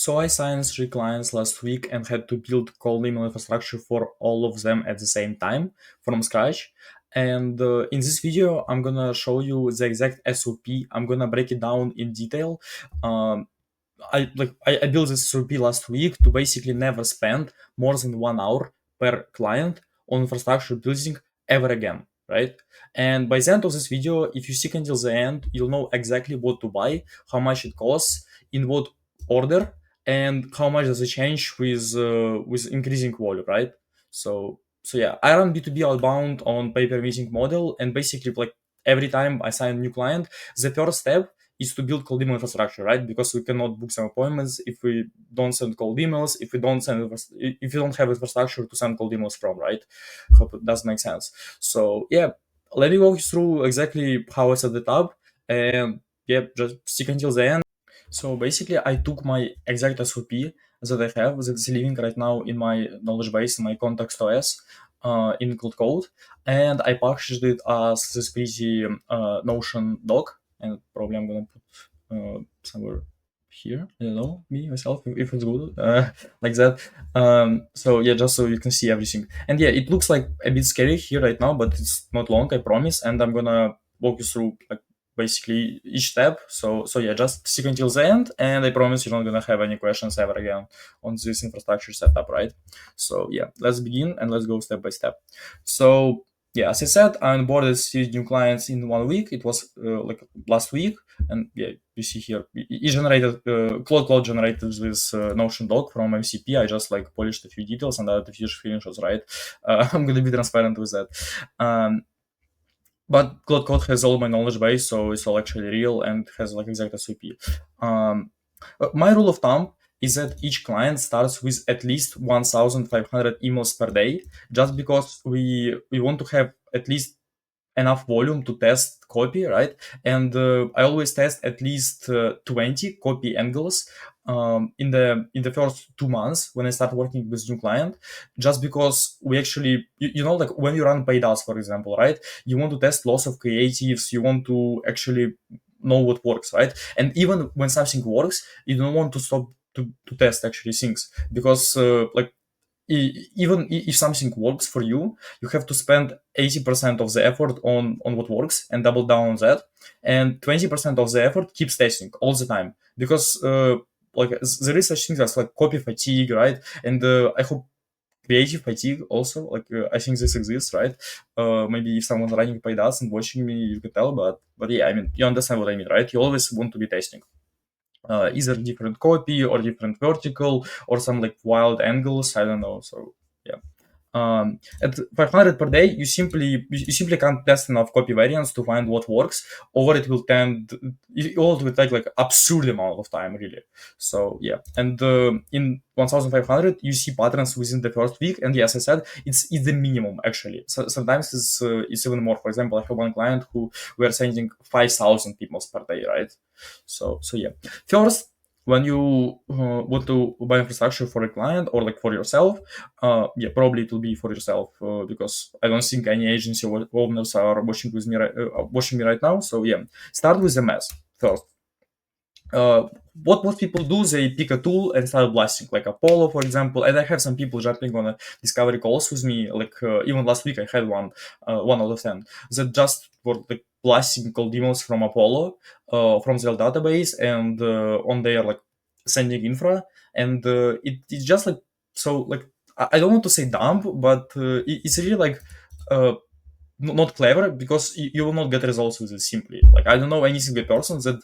So I signed 3 clients last week and had to build cold email infrastructure for all of them at the same time from scratch. And in this video, I'm gonna show you the exact SOP. I'm gonna break it down in detail. Um, I built this SOP last week to basically never spend more than 1 hour per client on infrastructure building ever again, right? And by the end of this video, if you stick until the end, you'll know exactly what to buy, how much it costs, in what order, and how much does it change with increasing volume, right? So yeah, I run B2B outbound on pay per meeting model, and basically like every time I sign a new client, the first step is to build cold email infrastructure, right? Because we cannot book some appointments if we don't send cold emails, if we don't send if you don't have infrastructure to send cold emails from, right? Hope it does make sense. So yeah, let me walk you through exactly how I set it up, and yeah, just stick until the end. So basically, I took my exact SOP that I have that's living right now in my knowledge base, in my context OS, in Cloud Code, and I packaged it as this pretty Notion doc, and probably I'm gonna put somewhere here. I don't know, me myself, if it's good, like that. So yeah, just so you can see everything. And yeah, it looks like a bit scary here right now, but it's not long, I promise. And I'm gonna walk you through like basically each step. So yeah, just stick until the end, and I promise you're not gonna have any questions ever again on this infrastructure setup, right? So yeah, let's begin and let's go step by step. So yeah, as I said, I onboarded 3 new clients in 1 week. It was like last week, and yeah, you see here, it generated Cloud generated this Notion doc from MCP. I just like polished a few details and added a few screenshots, right? I'm gonna be transparent with that. But Cloud Code has all my knowledge base, so it's all actually real and has like exact SOP. Um, my rule of thumb is that each client starts with at least 1,500 emails per day, just because we want to have at least enough volume to test copy, right? And I always test at least 20 copy angles in the first 2 months when I start working with new client, just because we actually like when you run paid ads, for example, right? You want to test lots of creatives, you want to actually know what works, right? And even when something works, you don't want to stop to test actually things, because like even if something works for you, you have to spend 80% of the effort on what works and double down on that, and 20% of the effort keeps testing all the time, because like there is such things as like copy fatigue, right? And I hope creative fatigue also, like I think this exists, right? Maybe if someone's running paid ads and watching me, you could tell, but yeah, I mean, you understand what I mean, right? You always want to be testing either different copy or different vertical or some like wild angles, I don't know. So yeah, at 500 per day, you simply can't test enough copy variants to find what works, or it will take like absurd amount of time, really. So yeah, and in 1500 you see patterns within the first week, and yes, I said it's the minimum actually. So sometimes it's even more. For example, I have one client who we are sending 5,000 emails per day, right? So yeah, first, when you want to buy infrastructure for a client or like for yourself, yeah, probably it will be for yourself, because I don't think any agency owners are watching me right now. So yeah, start with the math first. What most people do, they pick a tool and start blasting, like Apollo, for example. And I have some people jumping on a discovery calls with me. Like even last week, I had one out of 10 that just were like blasting cold emails from Apollo, from their database, and on their like sending infra, and it's just like, so like I don't want to say dumb, but it's really like. Uh, Not clever, because you will not get results with it simply. Like I don't know any single person that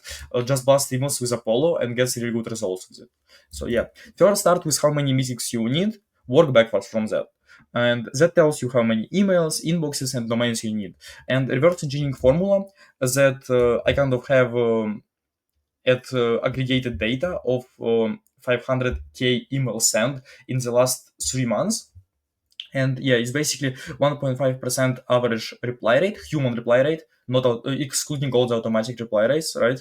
just blast emails with Apollo and gets really good results with it. So yeah, first start with how many meetings you need, work backwards from that. And that tells you how many emails, inboxes, and domains you need. And reverse engineering formula that I kind of have at aggregated data of 500k emails sent in the last 3 months. And yeah, it's basically 1.5% average reply rate, human reply rate, not excluding all the automatic reply rates, right?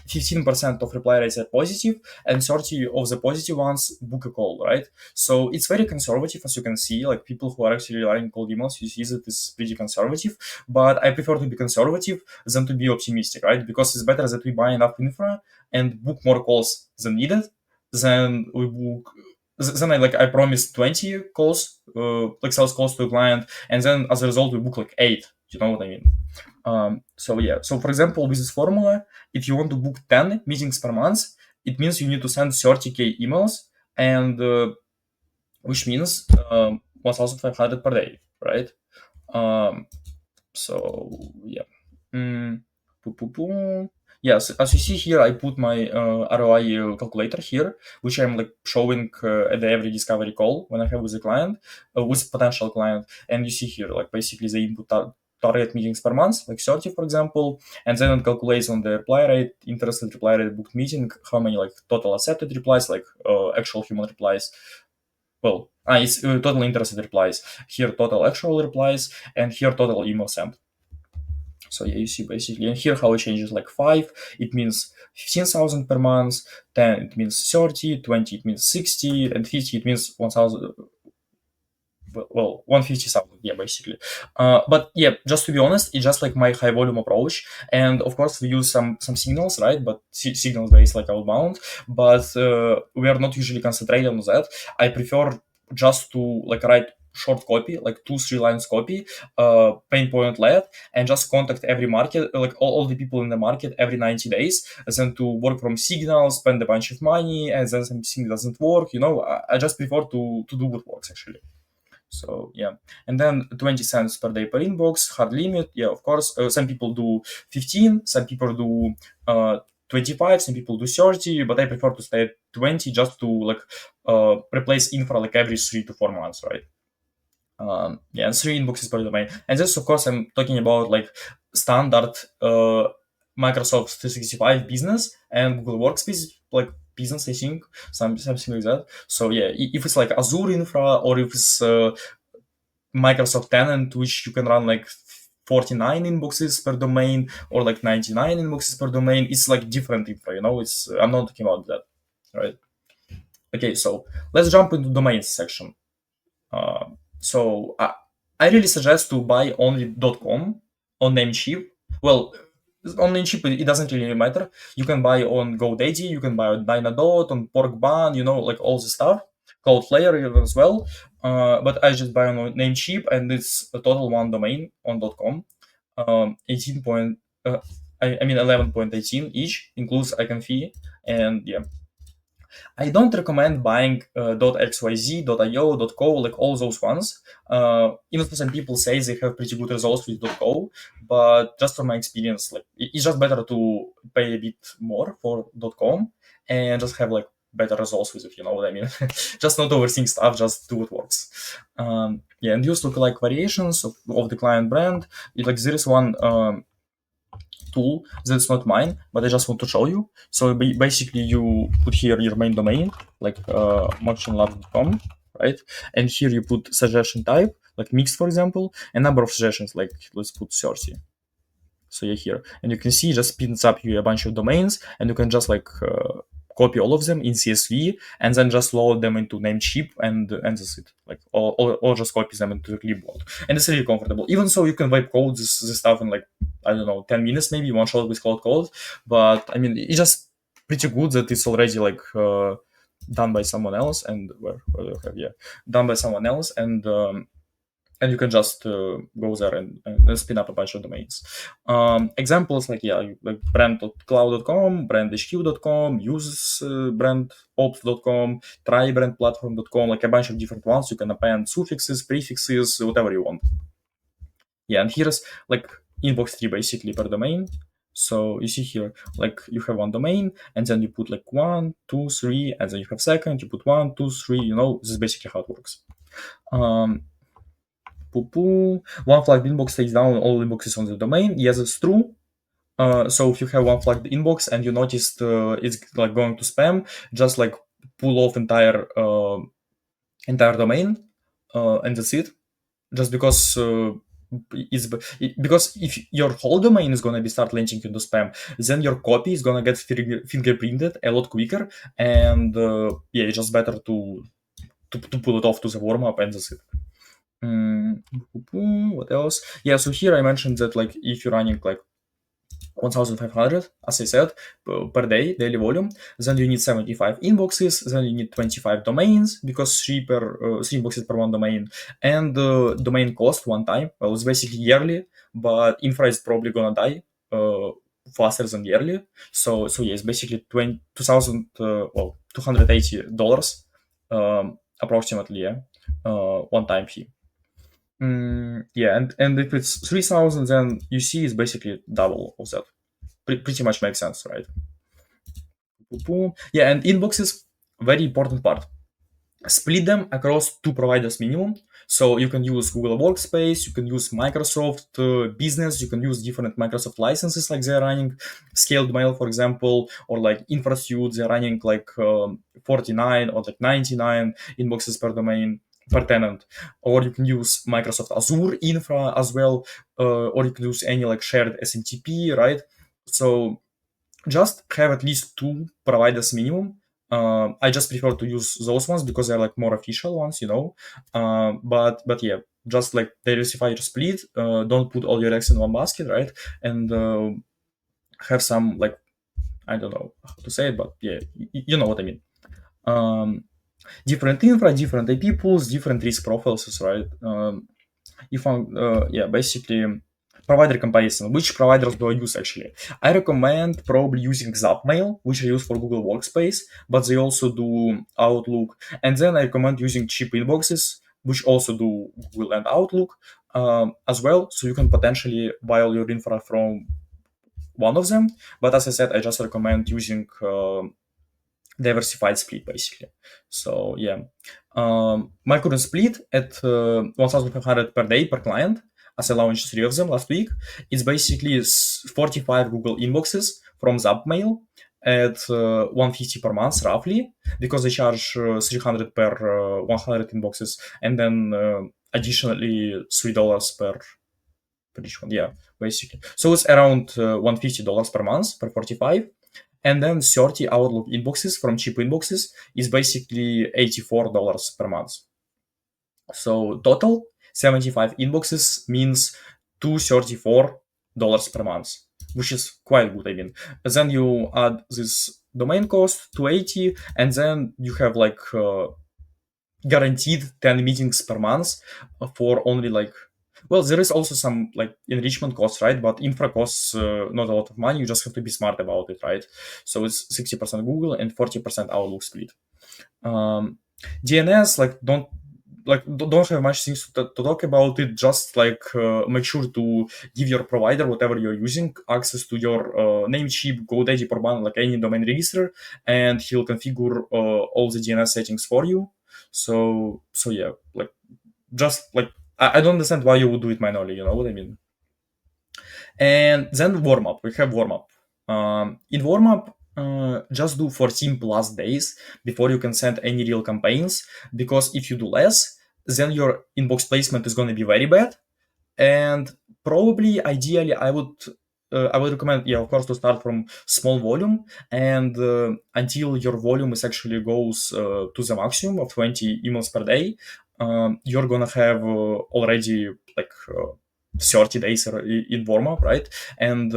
15% of reply rates are positive, and 30 of the positive ones book a call, right? So it's very conservative, as you can see. Like people who are actually writing cold emails, you see that it's pretty conservative. But I prefer to be conservative than to be optimistic, right? Because it's better that we buy enough infra and book more calls than needed, then we book. Then I promised 20 calls, like sales calls to a client, and then as a result we book like 8. You know what I mean? So yeah. So for example, with this formula, if you want to book 10 meetings per month, it means you need to send 30k emails, and which means 1,500 per day, right? Um, so yeah. Mm, poo, poo, poo. Yes, as you see here, I put my ROI calculator here, which I'm like showing at every discovery call when I have with a client, with potential client. And you see here, like basically the input target meetings per month, like 30, for example, and then it calculates on the reply rate, interested reply rate, booked meeting, how many like total accepted replies, like actual human replies. Well, it's total interested replies. Here, total actual replies, and here, total email sent. So yeah, you see basically, and here how it changes, like 5, it means 15,000 per month, 10, it means 30, 20, it means 60, and 50, it means 1,000, well, 150,000, yeah, basically. But yeah, just to be honest, it's just like my high volume approach. And of course, we use some signals, right? But signals based like outbound, but we are not usually concentrated on that. I prefer just to like write short copy, like 2-3 lines copy, pain point led, and just contact every market, like all the people in the market every 90 days, and then to work from signals, spend a bunch of money, and then something doesn't work. I just prefer to do what works actually. So yeah, and then 20 cents per day per inbox, hard limit. Yeah, of course. Some people do 15, some people do 25, some people do 30, but I prefer to stay at 20 just to like replace infra like every 3 to 4 months, right? Yeah, and 3 inboxes per domain. And this, of course, I'm talking about like standard Microsoft 365 business and Google Workspace like business, I think, something like that. So yeah, if it's like Azure infra or if it's Microsoft tenant, which you can run like 49 inboxes per domain or like 99 inboxes per domain, it's like different infra, it's I'm not talking about that, right? Okay, so let's jump into domains section. So I really suggest to buy only .com on Namecheap. Well, on Namecheap it doesn't really matter. You can buy on GoDaddy, you can buy on Dynadot, on Porkbun, like all the stuff. Cloudflare as well. But I just buy on Namecheap, and it's a total one domain on .com. 18 point, I mean 11.18 each, includes icon fee, and yeah. I don't recommend buying .xyz, .io, .co, like all those ones. Even though some people say they have pretty good results with .co, but just from my experience, like it's just better to pay a bit more for .com and just have like better results with it. You know what I mean? Just not overthink stuff, just do what works. Yeah, and use lookalike variations of the client brand. Like there is one tool that's not mine, but I just want to show you. So basically, you put here your main domain, like motionlab.com, right? And here you put suggestion type, like mixed, for example, and number of suggestions, like let's put 30. So you're here, and you can see it just spins up you a bunch of domains, and you can just like copy all of them in CSV, and then just load them into Namecheap, and that's it. Like or just copy them into the clipboard, and it's really comfortable. Even so, you can wipe code this stuff in like I don't know 10 minutes, maybe one shot with Cloud Code. But I mean, it's just pretty good that it's already like done by someone else, and where do I have done by someone else, and you can just go there and spin up a bunch of domains. Examples like brand.cloud.com, brandhq.com, use brandops.com, try brandplatform.com, like a bunch of different ones. You can append suffixes, prefixes, whatever you want. Yeah, and here's like inbox 3 basically per domain. So you see here, like you have one domain, and then you put like 1, 2, 3, and then you have second, you put 1, 2, 3, this is basically how it works. One flagged inbox takes down all inboxes on the domain. Yes, it's true. So if you have one flagged inbox and you noticed it's like going to spam, just like pull off entire domain, and that's it. Just because because if your whole domain is gonna be start launching into spam, then your copy is gonna get fingerprinted a lot quicker, and yeah, it's just better to pull it off to the warmup, and that's it. What else? Yeah, so here I mentioned that like if you're running like 1,500, as I said, per day, daily volume. Then you need 75 inboxes. Then you need 25 domains because three inboxes per one domain. And domain cost one time, well, it's basically yearly, but infra is probably gonna die faster than yearly. So yeah, it's basically 2,000, well, $280 approximately, yeah, one time fee. Yeah, and if it's 3,000, then you see it's basically double of that. Pretty much makes sense, right? Boom. Yeah, and inboxes, very important part. Split them across two providers minimum. So you can use Google Workspace, you can use Microsoft Business, you can use different Microsoft licenses like they're running scaled mail, for example, or like InfraSuite, they're running like 49 or like 99 inboxes per domain per tenant. Or you can use Microsoft Azure Infra as well, or you can use any like shared SMTP, right? So just have at least two providers minimum. I just prefer to use those ones because they're like more official ones, you know. But yeah, just like diversify your split. Don't put all your eggs in one basket, right? And have some like, I don't know how to say it, but yeah, you know what I mean. Um, Different infra, different IP pools, different risk profiles, right? If I'm yeah, basically provider comparison, which providers do I use actually? I recommend probably using ZapMail, which I use for Google Workspace, but they also do Outlook. And then I recommend using CheapInboxes, which also do Google and Outlook as well. So you can potentially buy all your infra from one of them. But as I said, I just recommend using diversified split basically. So yeah, my current split at 1,500 per day per client, as I launched three of them last week. It's basically 45 Google inboxes from Zapmail at 150 per month roughly, because they charge 300 per 100 inboxes, and then additionally $3 per each one. Yeah, basically. So it's around $150 per month per 45. And then 30 Outlook inboxes from cheap inboxes is basically $84 per month. So total 75 inboxes means $234 per month, which is quite good. I mean, then you add this domain cost 280, and then you have like guaranteed 10 meetings per month for only like, well, there is also some like enrichment costs, right? But infra costs not a lot of money. You just have to be smart about it, right? So it's 60% Google and 40% Outlook split. DNS, like, don't have much things to talk about it. Just like make sure to give your provider, whatever you're using, access to your Namecheap, GoDaddy, Porban, like any domain register, and he'll configure all the DNS settings for you. So yeah, like, just like, I don't understand why you would do it manually. You know what I mean? And then Warmup. We have Warmup. In Warmup, just do 14 plus days before you can send any real campaigns, because if you do less, then your inbox placement is going to be very bad. And probably, ideally, I would recommend, yeah, of course, to start from small volume, and until your volume is actually goes to the maximum of 20 emails per day, you're gonna have already like 30 days in warm up, right? And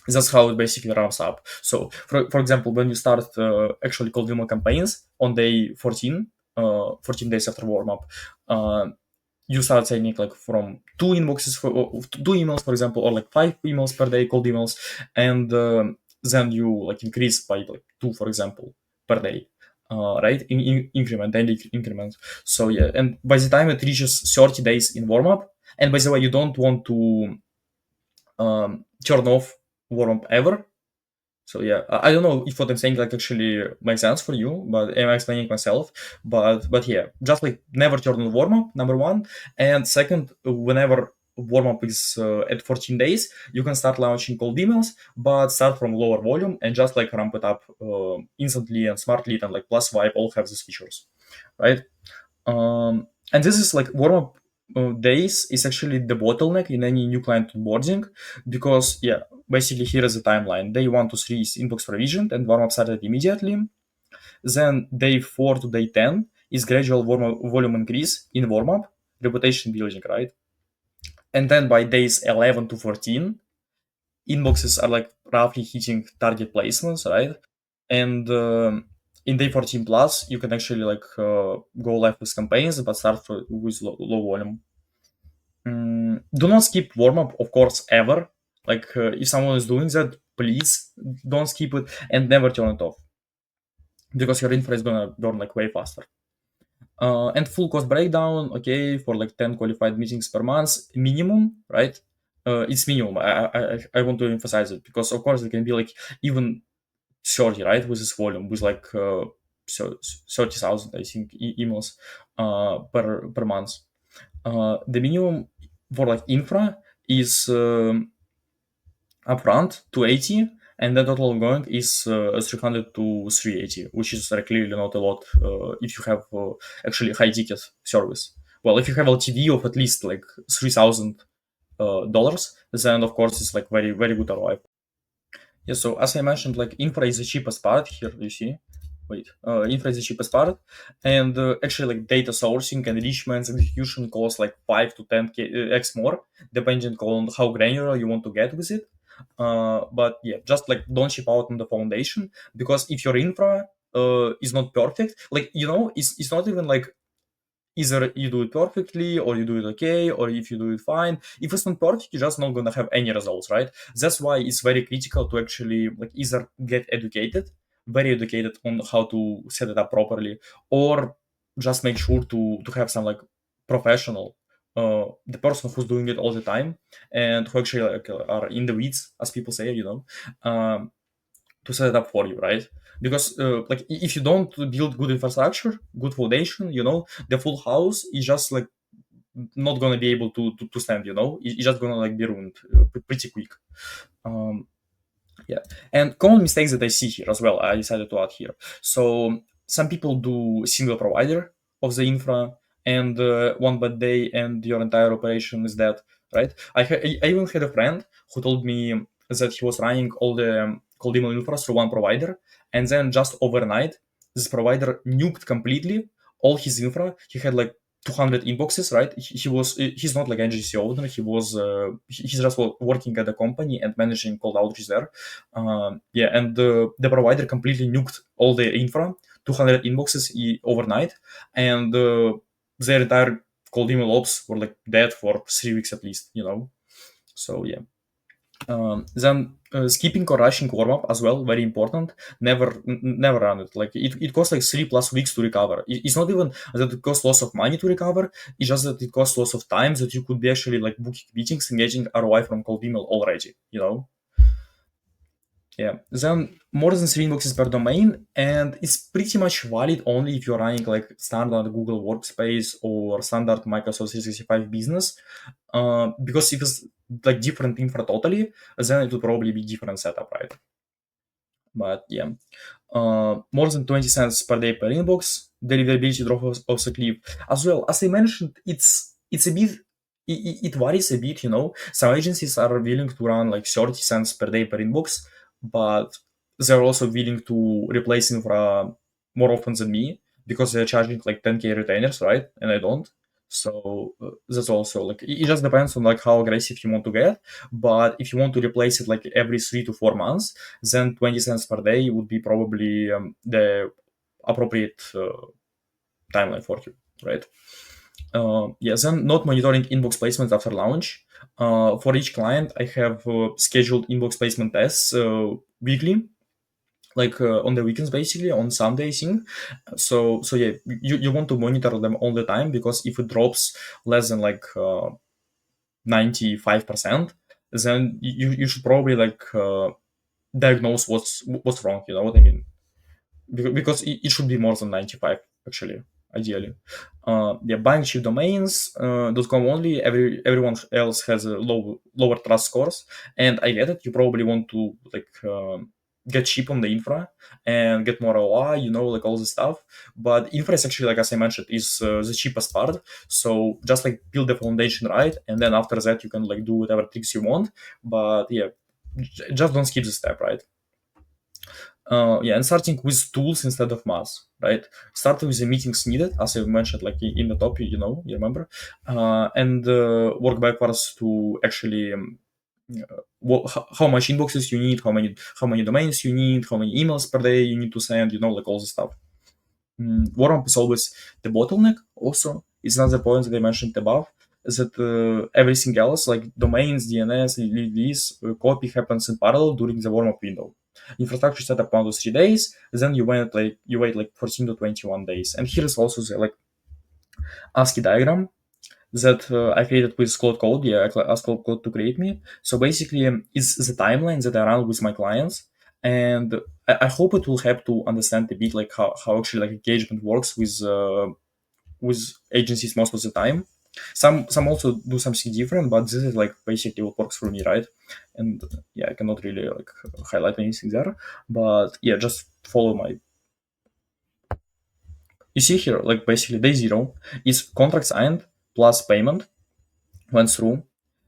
that's how it basically ramps up. So, for example, when you start actually cold email campaigns on day 14, 14 days after warm up, you start sending like from two emails, for example, or like 5 emails per day, cold emails, and then you like increase by like two, for example, per day. Right, in increment, daily increment. So yeah, and by the time it reaches 30 days in warm up, and by the way, you don't want to turn off warm up ever. So yeah, I don't know if what I'm saying like actually makes sense for you, but I'm explaining myself. But yeah, just like never turn on warm up, number one, and second, whenever warm up is at 14 days, you can start launching cold emails, but start from lower volume and just like ramp it up instantly, and Smart Lead and like Plus Vibe all have these features, right? And this is like warm up days is actually the bottleneck in any new client onboarding, because yeah, basically here is the timeline. Day 1 to 3 is inbox provisioned and warm up started immediately. Then day 4 to day 10 is gradual volume increase in warm up, reputation building, right? And then by days 11 to 14 inboxes are like roughly hitting target placements, right? And in day 14 plus, you can actually like go live with campaigns, but start with low volume. Do not skip Warmup, of course, ever. Like if someone is doing that, please don't skip it and never turn it off because your infra is gonna burn like way faster. And full cost breakdown, okay, for like 10 qualified meetings per month, minimum, right? It's minimum. I want to emphasize it because of course it can be like even 30, right, with this volume, with like 30,000, I think, emails per month. The minimum for like infra is upfront 280, and the total ongoing is 300 to 380, which is clearly not a lot if you have actually high ticket service. Well, if you have LTV of at least like $3,000, then of course it's like very very good ROI. Yeah, so as I mentioned, like infra is the cheapest part here. You see, wait, infra is the cheapest part, and actually like data sourcing, enrichments, execution costs like 5 to 10x more, depending on how granular you want to get with it. But yeah, just like don't ship out on the foundation, because if your infra is not perfect, like it's not even like either you do it perfectly or you do it okay, or if you do it fine. If it's not perfect, you're just not gonna have any results, right? That's why it's very critical to actually like either get educated, very educated on how to set it up properly, or just make sure to have some like professional, the person who's doing it all the time and who actually like are in the weeds, as people say, to set it up for you, right? Because like if you don't build good infrastructure, good foundation, the full house is just like not gonna be able to stand. It's just gonna like be ruined pretty quick. Um, yeah, and common mistakes that I see here as well, I decided to add here. So some people do single provider of the infra, and one bad day and your entire operation is dead, right? I even had a friend who told me that he was running all the cold email infra through one provider, and then just overnight this provider nuked completely all his infra. He had like 200 inboxes, right? He's not like NGC owner. He's just working at a company and managing cold outreach there. Yeah, and the provider completely nuked all the infra, 200 inboxes overnight, and their entire cold email ops were like dead for 3 weeks at least. So yeah. Then skipping or rushing warm-up as well, very important. Never run it. Like it costs like 3+ weeks to recover. It's not even that it costs lots of money to recover. It's just that it costs lots of time that you could be actually like booking meetings and getting ROI from cold email already. Yeah. Then more than 3 inboxes per domain, and it's pretty much valid only if you're running like standard Google Workspace or standard Microsoft 365 business. Because if it's like different infra totally, then it would probably be different setup, right? But yeah, more than 20 cents per day per inbox, deliverability drop off the cliff. As well as I mentioned, it's a bit it varies a bit. Some agencies are willing to run like 30 cents per day per inbox, but they're also willing to replace infra more often than me because they're charging like 10K retainers, right? And I don't. So that's also like it just depends on like how aggressive you want to get. But if you want to replace it like every 3 to 4 months, then 20 cents per day would be probably the appropriate timeline for you, right? Yeah, then not monitoring inbox placements after launch. For each client, I have scheduled inbox placement tests weekly, like on the weekends, basically on Sunday, I think. So yeah, you want to monitor them all the time, because if it drops less than like 95%, then you should probably like diagnose what's wrong. You know what I mean? Because it should be more than 95 actually, ideally. Yeah, buying cheap domains .com only. Everyone else has a lower trust scores, and I get it. You probably want to like get cheap on the infra and get more ROI, like all this stuff. But infra is actually, like as I mentioned, is the cheapest part. So just like build the foundation right, and then after that you can like do whatever tricks you want. But yeah, just don't skip the step, right? Yeah, and starting with tools instead of mass, right? Starting with the meetings needed, as I mentioned, like in the top, you remember, and work backwards to actually how much inboxes you need, how many domains you need, how many emails per day you need to send, like all this stuff. Warmup is always the bottleneck. Also, it's another point that I mentioned above, is that everything else, like domains, DNS, this copy happens in parallel during the warmup window. Infrastructure setup 1 to 3 days, then you wait like 14 to 21 days. And here is also the like ASCII diagram that I created with Cloud Code. Yeah, I asked Cloud Code to create me. So basically, it's the timeline that I run with my clients, and I hope it will help to understand a bit like how actually like engagement works with agencies most of the time. Some also do something different, but this is like basically what works for me, right? And yeah, I cannot really like highlight anything there, but yeah, just follow my. You see here, like basically day zero is contract signed plus payment went through.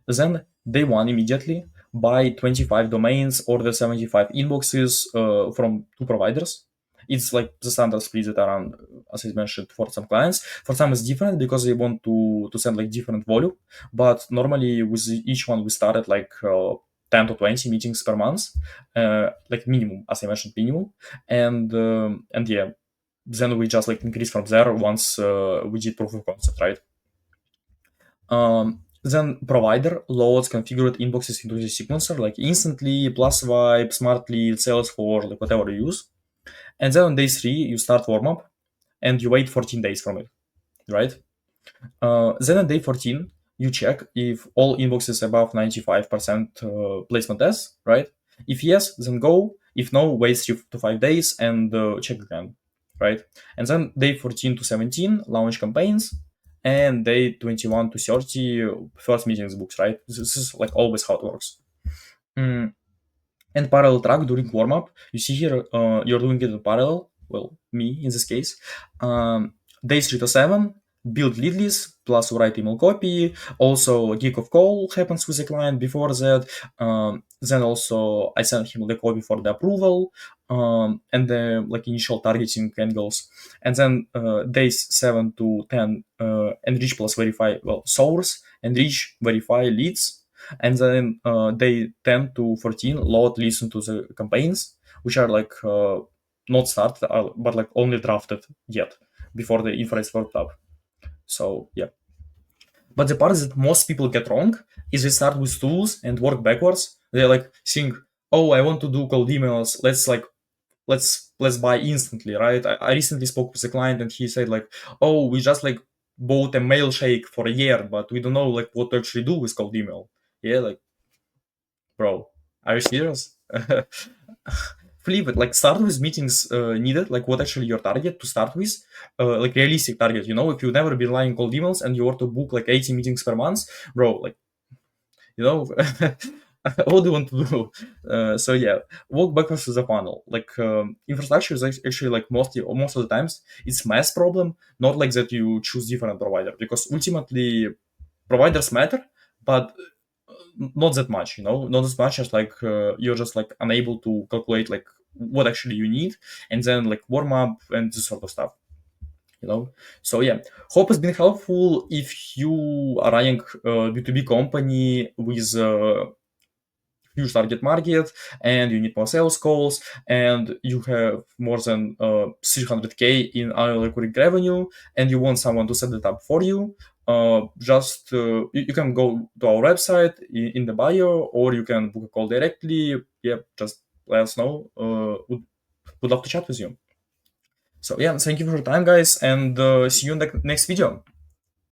Then day one immediately buy 25 domains, order 75 inboxes from two providers. It's like the standard split that around, as I mentioned, for some clients. For some, it's different because they want to send like different volume. But normally with each one, we start at like 10 to 20 meetings per month, like minimum, as I mentioned, minimum. And yeah, then we just like increase from there once we did proof of concept, right? Then provider loads configured inboxes into the sequencer like instantly, plus Vibe, Smartly, Salesforce, like whatever you use. And then on day three, you start warm up and you wait 14 days from it, right? Then on day 14, you check if all inboxes above 95% placement S, right? If yes, then go. If no, wait 3 to 5 days and check again, right? And then day 14 to 17, launch campaigns. And day 21 to 30, first meetings books, right? This is like always how it works. Mm, and parallel track during warm up. You see here, you're doing it in parallel. Well, me in this case. Days 3 to 7, build lead list plus write email copy. Also, gig of call happens with the client before that. Then also, I send him the copy for the approval and the like initial targeting angles. And then days 7 to 10, enrich plus verify, well, source, enrich, verify leads, and then day 10 to 14 load listen to the campaigns which are like not started but like only drafted yet before the infra is worked up. So yeah, but the part that most people get wrong is they start with tools and work backwards. They like think, oh, I want to do cold emails, let's buy instantly, right? I recently spoke with a client and he said like, oh, we just like bought a mail shake for a year but we don't know like what to actually do with cold email. Yeah, like, bro, are you serious? Flip it. Like, start with meetings needed, like what actually your target to start with, like realistic target. If you never be relying cold emails and you were to book like 80 meetings per month, bro, like, you know, what do you want to do? So yeah, walk backwards to the funnel. Like, infrastructure is actually like most of the times it's mass problem, not like that you choose different provider because ultimately providers matter, but not that much, not as much as like you're just like unable to calculate like what actually you need and then like warm up and this sort of stuff. So yeah, hope it's been helpful. If you are running a B2B company with huge target market and you need more sales calls and you have more than 300k in annual recurring revenue and you want someone to set it up for you, just you can go to our website in the bio or you can book a call directly. Yeah, just let us know. Would love to chat with you. So yeah, thank you for your time, guys, and see you in the next video.